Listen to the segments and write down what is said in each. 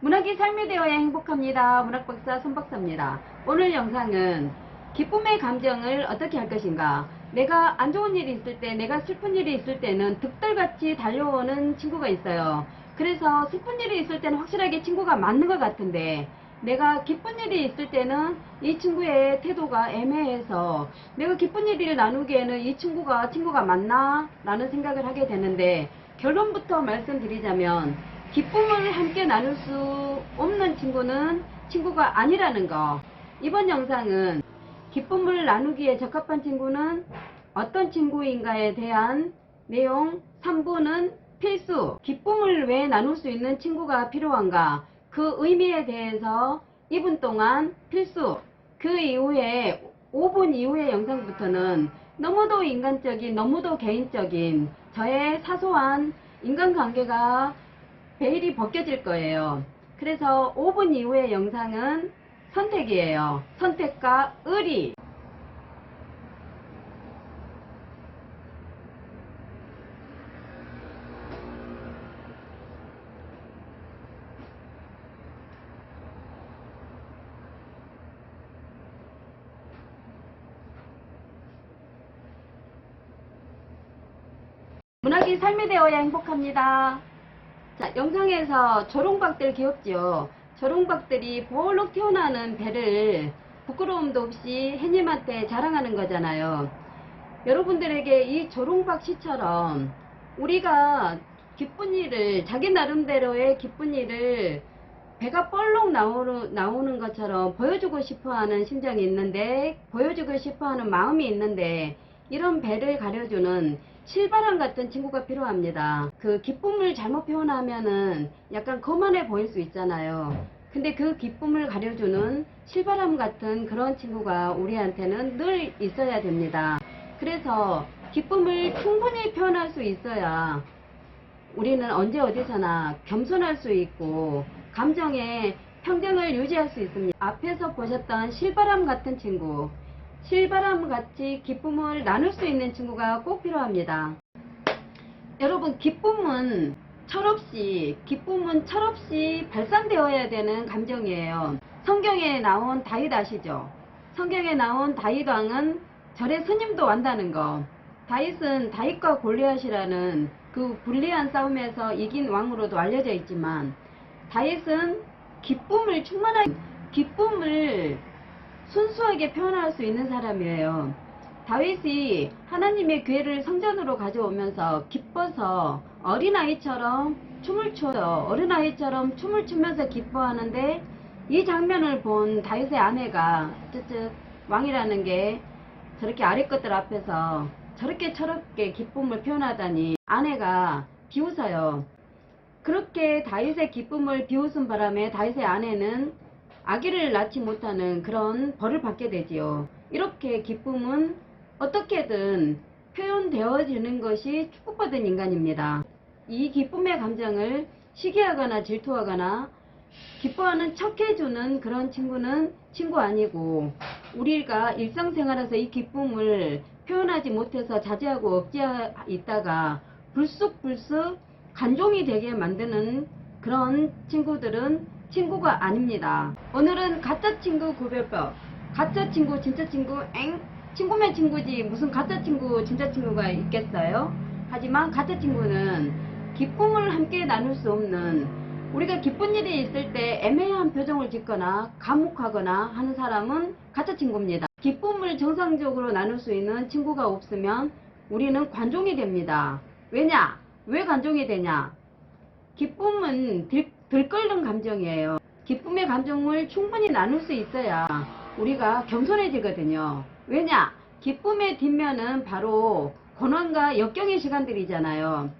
문학이 삶이 되어야 행복합니다. 문학박사 손박사입니다. 오늘 영상은 기쁨의 감정을 어떻게 할 것인가. 내가 안 좋은 일이 있을 때, 내가 슬픈 일이 있을 때는 득달같이 달려오는 친구가 있어요. 그래서 슬픈 일이 있을 때는 확실하게 친구가 맞는 것 같은데, 내가 기쁜 일이 있을 때는 이 친구의 태도가 애매해서 내가 기쁜 일을 나누기에는 이 친구가 맞나? 라는 생각을 하게 되는데, 결론부터 말씀드리자면 기쁨을 함께 나눌 수 없는 친구는 친구가 아니라는 거. 이번 영상은 기쁨을 나누기에 적합한 친구는 어떤 친구인가에 대한 내용, 3부는 필수, 기쁨을 왜 나눌 수 있는 친구가 필요한가, 그 의미에 대해서 2분 동안 필수, 그 이후에 5분 이후의 영상부터는 너무도 인간적인, 너무도 개인적인 저의 사소한 인간관계가 베일이 벗겨질 거예요. 그래서 5분 이후의 영상은 선택이에요. 선택과 의리. 문학이 삶이 되어야 행복합니다. 자, 영상에서 조롱박들 귀엽죠? 조롱박들이 볼록 튀어나오는 배를 부끄러움도 없이 해님한테 자랑하는 거잖아요. 여러분들에게 이 조롱박 씨처럼 우리가 기쁜 일을, 자기 나름대로의 기쁜 일을 배가 뻘록 나오는 것처럼 보여주고 싶어 하는 심정이 있는데, 보여주고 싶어 하는 마음이 있는데, 이런 배를 가려주는 실바람 같은 친구가 필요합니다. 그 기쁨을 잘못 표현하면은 약간 거만해 보일 수 있잖아요. 근데 그 기쁨을 가려주는 실바람 같은 그런 친구가 우리한테는 늘 있어야 됩니다. 그래서 기쁨을 충분히 표현할 수 있어야 우리는 언제 어디서나 겸손할 수 있고 감정의 평정을 유지할 수 있습니다. 앞에서 보셨던 실바람 같은 친구, 실바람같이 기쁨을 나눌 수 있는 친구가 꼭 필요합니다. 여러분, 기쁨은 철없이 발산되어야 되는 감정이에요. 성경에 나온 다윗 아시죠? 성경에 나온 다윗 왕은 절에 스님도 완다는 거. 다윗은 다윗과 골리앗이라는 그 불리한 싸움에서 이긴 왕으로도 알려져 있지만, 다윗은 기쁨을 순수하게 표현할 수 있는 사람이에요. 다윗이 하나님의 괴를 성전으로 가져오면서 기뻐서 어린아이처럼 춤을 춰요. 어린아이처럼 춤을 추면서 기뻐하는데, 이 장면을 본 다윗의 아내가 왕이라는 게 저렇게 아래 것들 앞에서 저렇게 철없게 기쁨을 표현하다니, 아내가 비웃어요. 그렇게 다윗의 기쁨을 비웃은 바람에 다윗의 아내는 아기를 낳지 못하는 그런 벌을 받게 되지요. 이렇게 기쁨은 어떻게든 표현되어지는 것이 축복받은 인간입니다. 이 기쁨의 감정을 시기하거나 질투하거나 기뻐하는 척 해주는 그런 친구는 친구 아니고, 우리가 일상생활에서 이 기쁨을 표현하지 못해서 자제하고 억제하고 있다가 불쑥 간종이 되게 만드는 그런 친구들은 친구가 아닙니다. 오늘은 가짜친구 구별법. 가짜친구, 진짜친구, 친구면 친구지 무슨 가짜친구, 진짜친구가 있겠어요? 하지만 가짜친구는 기쁨을 함께 나눌 수 없는, 우리가 기쁜 일이 있을 때 애매한 표정을 짓거나 감옥하거나 하는 사람은 가짜친구입니다. 기쁨을 정상적으로 나눌 수 있는 친구가 없으면 우리는 관종이 됩니다. 왜냐? 왜 관종이 되냐? 기쁨은 들끓는 감정이에요. 기쁨의 감정을 충분히 나눌 수 있어야 우리가 겸손해지거든요. 왜냐? 기쁨의 뒷면은 바로 고난과 역경의 시간들이잖아요.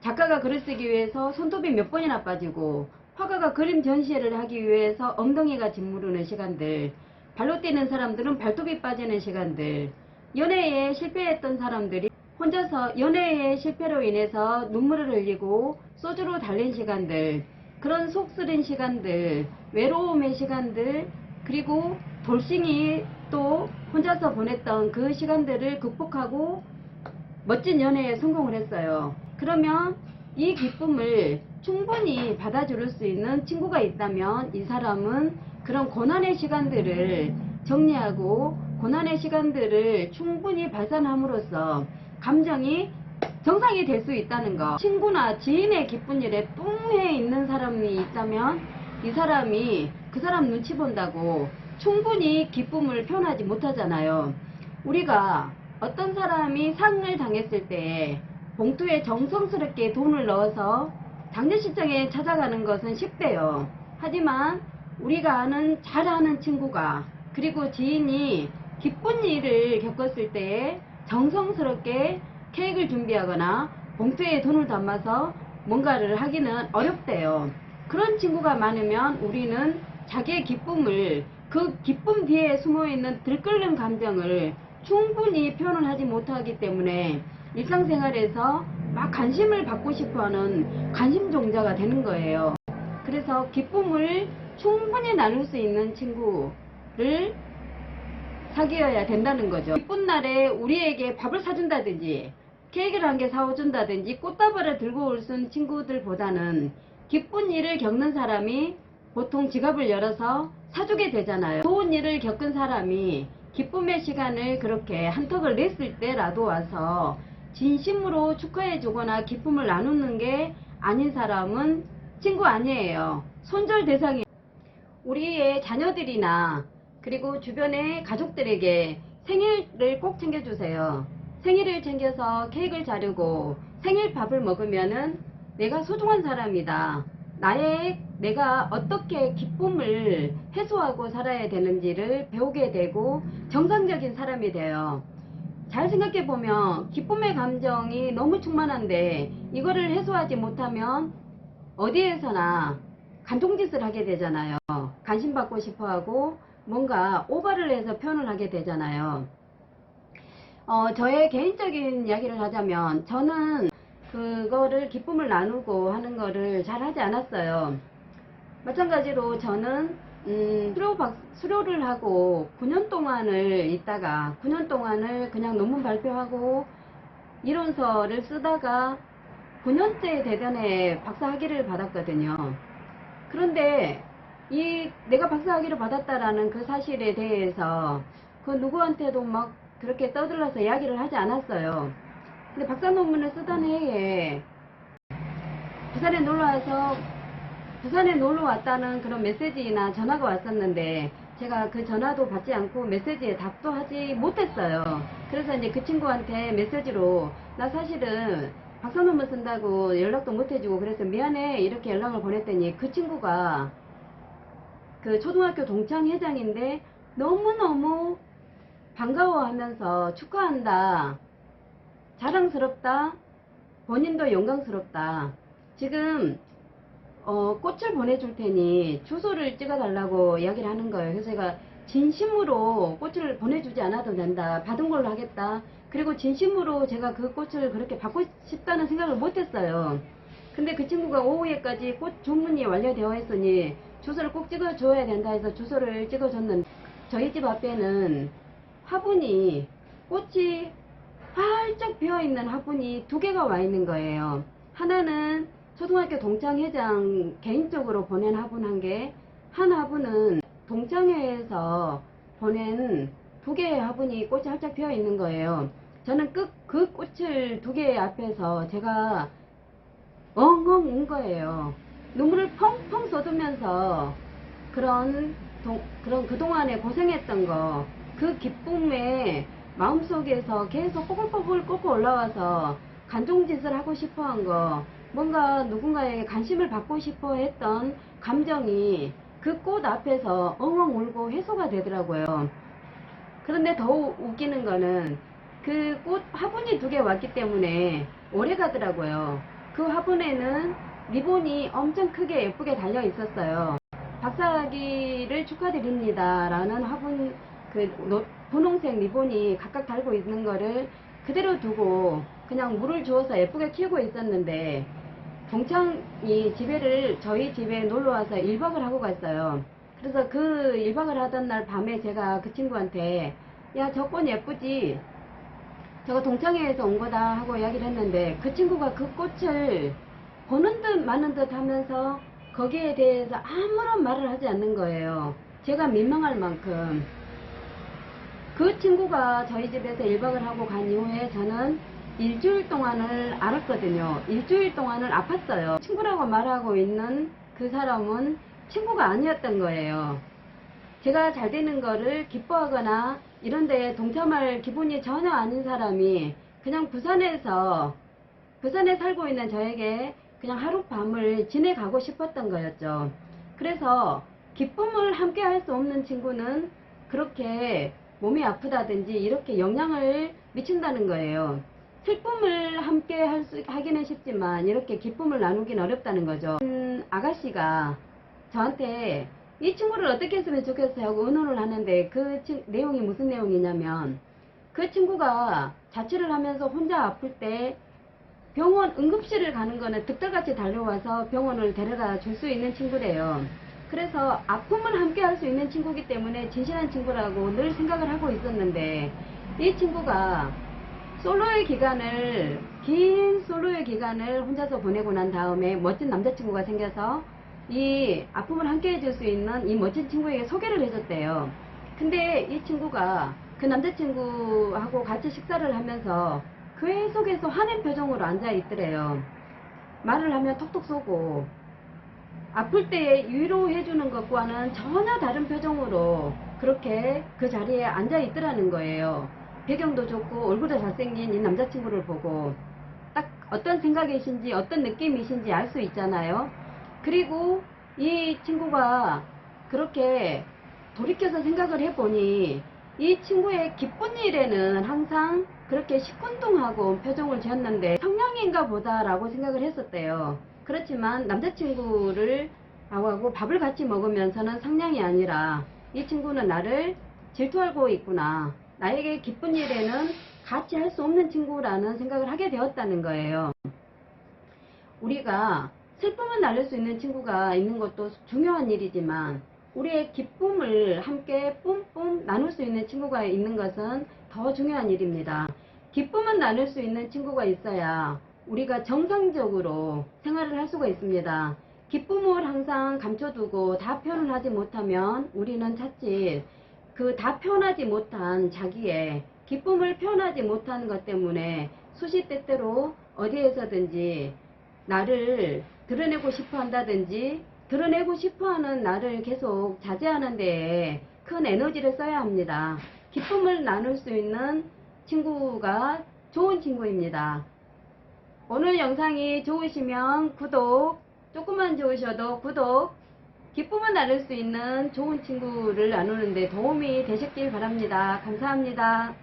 작가가 글을 쓰기 위해서 손톱이 몇 번이나 빠지고, 화가가 그림 전시회를 하기 위해서 엉덩이가 짓무르는 시간들, 발로 뛰는 사람들은 발톱이 빠지는 시간들, 연애에 실패했던 사람들이 혼자서 연애의 실패로 인해서 눈물을 흘리고 소주로 달린 시간들, 그런 속 쓰린 시간들, 외로움의 시간들, 그리고 돌싱이 또 혼자서 보냈던 그 시간들을 극복하고 멋진 연애에 성공을 했어요. 그러면 이 기쁨을 충분히 받아줄 수 있는 친구가 있다면 이 사람은 그런 고난의 시간들을 정리하고 고난의 시간들을 충분히 발산함으로써 감정이 정상이 될 수 있다는 거. 친구나 지인의 기쁜 일에 뚱해 있는 사람이 있다면 이 사람이 그 사람 눈치 본다고 충분히 기쁨을 표현하지 못하잖아요. 우리가 어떤 사람이 상을 당했을 때 봉투에 정성스럽게 돈을 넣어서 장례식장에 찾아가는 것은 쉽대요. 하지만 우리가 잘 아는 친구가 그리고 지인이 기쁜 일을 겪었을 때 정성스럽게 케이크를 준비하거나 봉투에 돈을 담아서 뭔가를 하기는 어렵대요. 그런 친구가 많으면 우리는 자기의 기쁨을, 그 기쁨 뒤에 숨어있는 들끓는 감정을 충분히 표현을 하지 못하기 때문에 일상생활에서 막 관심을 받고 싶어하는 관심종자가 되는 거예요. 그래서 기쁨을 충분히 나눌 수 있는 친구를 사귀어야 된다는 거죠. 기쁜 날에 우리에게 밥을 사준다든지 케이크를 한 개 사준다든지 꽃다발을 들고 올 수 있는 친구들보다는 기쁜 일을 겪는 사람이 보통 지갑을 열어서 사주게 되잖아요. 좋은 일을 겪은 사람이 기쁨의 시간을 그렇게 한턱을 냈을 때라도 와서 진심으로 축하해 주거나 기쁨을 나누는 게 아닌 사람은 친구 아니에요. 손절 대상이. 우리의 자녀들이나 그리고 주변의 가족들에게 생일을 꼭 챙겨주세요. 생일을 챙겨서 케이크를 자르고 생일밥을 먹으면은 내가 소중한 사람이다. 내가 어떻게 기쁨을 해소하고 살아야 되는지를 배우게 되고 정상적인 사람이 돼요. 잘 생각해보면 기쁨의 감정이 너무 충만한데 이거를 해소하지 못하면 어디에서나 간통짓을 하게 되잖아요. 관심받고 싶어하고 뭔가 오버를 해서 표현을 하게 되잖아요. 저의 개인적인 이야기를 하자면 저는 그거를 기쁨을 나누고 하는 거를 잘 하지 않았어요. 마찬가지로 저는 수료를 하고 9년 동안을 있다가 9년 동안을 그냥 논문 발표하고 이론서를 쓰다가 9년째 대전에 박사학위를 받았거든요. 그런데 내가 박사학위를 받았다라는 그 사실에 대해서 그 누구한테도 막 그렇게 떠들어서 이야기를 하지 않았어요. 근데 박사 논문을 쓰던 해에 부산에 놀러 왔다는 그런 메시지나 전화가 왔었는데 제가 그 전화도 받지 않고 메시지에 답도 하지 못했어요. 그래서 이제 그 친구한테 메시지로 나 사실은 박사 논문 쓴다고 연락도 못 해주고 그래서 미안해 이렇게 연락을 보냈더니 그 친구가 그 초등학교 동창 회장인데 너무너무 반가워하면서 축하한다, 자랑스럽다, 본인도 영광스럽다, 지금 꽃을 보내줄 테니 주소를 찍어달라고 이야기를 하는 거예요. 그래서 제가 진심으로 꽃을 보내주지 않아도 된다, 받은 걸로 하겠다, 그리고 진심으로 제가 그 꽃을 그렇게 받고 싶다는 생각을 못했어요. 근데 그 친구가 오후에까지 꽃 주문이 완료되어 있으니 주소를 꼭 찍어줘야 된다 해서 주소를 찍어줬는데 저희 집 앞에는 꽃이 활짝 피어있는 화분이 2개가 와 있는 거예요. 하나는 초등학교 동창회장 개인적으로 보낸 화분 1개, 한 화분은 동창회에서 보낸 2개의 화분이 꽃이 활짝 피어 있는 거예요. 저는 그 꽃을 2개 앞에서 제가 엉엉 운 거예요. 눈물을 펑펑 쏟으면서 그동안에 고생했던 거, 그 기쁨에 마음속에서 계속 뽀글뽀글 끓고 올라와서 간종짓을 하고 싶어 한 거, 뭔가 누군가에게 관심을 받고 싶어 했던 감정이 그 꽃 앞에서 엉엉 울고 해소가 되더라고요. 그런데 더 웃기는 거는 그 꽃 화분이 2개 왔기 때문에 오래 가더라고요. 그 화분에는 리본이 엄청 크게 예쁘게 달려 있었어요. 박사학위를 축하드립니다 라는 화분 분홍색 리본이 각각 달고 있는 거를 그대로 두고 그냥 물을 주어서 예쁘게 키우고 있었는데 동창이 저희 집에 놀러와서 1박을 하고 갔어요. 그래서 그 1박을 하던 날 밤에 제가 그 친구한테 야, 저 꽃 예쁘지? 저거 동창회에서 온 거다 하고 이야기를 했는데 그 친구가 그 꽃을 보는 듯 마는 듯 하면서 거기에 대해서 아무런 말을 하지 않는 거예요. 제가 민망할 만큼. 그 친구가 저희 집에서 1박을 하고 간 이후에 저는 일주일 동안을 알았거든요. 일주일 동안을 아팠어요. 친구라고 말하고 있는 그 사람은 친구가 아니었던 거예요. 제가 잘 되는 거를 기뻐하거나 이런 데에 동참할 기분이 전혀 아닌 사람이 그냥 부산에 살고 있는 저에게 그냥 하룻밤을 지내가고 싶었던 거였죠. 그래서 기쁨을 함께 할 수 없는 친구는 그렇게 몸이 아프다든지 이렇게 영향을 미친다는 거예요. 슬픔을 함께 하기는 쉽지만 이렇게 기쁨을 나누긴 어렵다는 거죠. 아가씨가 저한테 이 친구를 어떻게 했으면 좋겠어요 하고 의논을 하는데 그 내용이 무슨 내용이냐면 그 친구가 자취를 하면서 혼자 아플 때 병원 응급실을 가는 거는 득달같이 달려와서 병원을 데려다 줄 수 있는 친구래요. 그래서 아픔을 함께 할 수 있는 친구이기 때문에 진실한 친구라고 늘 생각을 하고 있었는데 이 친구가 긴 솔로의 기간을 혼자서 보내고 난 다음에 멋진 남자친구가 생겨서 이 아픔을 함께 해줄 수 있는 이 멋진 친구에게 소개를 해줬대요. 근데 이 친구가 그 남자친구하고 같이 식사를 하면서 계속해서 화낸 표정으로 앉아있더래요. 말을 하면 톡톡 쏘고 아플 때 위로해주는 것과는 전혀 다른 표정으로 그렇게 그 자리에 앉아있더라는 거예요. 배경도 좋고 얼굴도 잘생긴 이 남자친구를 보고 딱 어떤 생각이신지 어떤 느낌이신지 알 수 있잖아요. 그리고 이 친구가 그렇게 돌이켜서 생각을 해보니 이 친구의 기쁜 일에는 항상 그렇게 시큰둥하고 표정을 지었는데 성냥인가 보다 라고 생각을 했었대요. 그렇지만 남자친구를 하고 밥을 같이 먹으면서는 성냥이 아니라 이 친구는 나를 질투하고 있구나, 나에게 기쁜 일에는 같이 할 수 없는 친구라는 생각을 하게 되었다는 거예요. 우리가 슬픔을 나눌 수 있는 친구가 있는 것도 중요한 일이지만 우리의 기쁨을 함께 뿜뿜 나눌 수 있는 친구가 있는 것은 더 중요한 일입니다. 기쁨을 나눌 수 있는 친구가 있어야 우리가 정상적으로 생활을 할 수가 있습니다. 기쁨을 항상 감춰두고 다 표현을 하지 못하면 우리는 자칫 그 다 표현하지 못한 자기의 기쁨을 표현하지 못하는 것 때문에 수시때때로 어디에서든지 나를 드러내고 싶어 한다든지 드러내고 싶어 하는 나를 계속 자제하는 데에 큰 에너지를 써야 합니다. 기쁨을 나눌 수 있는 친구가 좋은 친구입니다. 오늘 영상이 좋으시면 구독, 조금만 좋으셔도 구독, 기쁨을 나눌 수 있는 좋은 친구를 나누는데 도움이 되셨길 바랍니다. 감사합니다.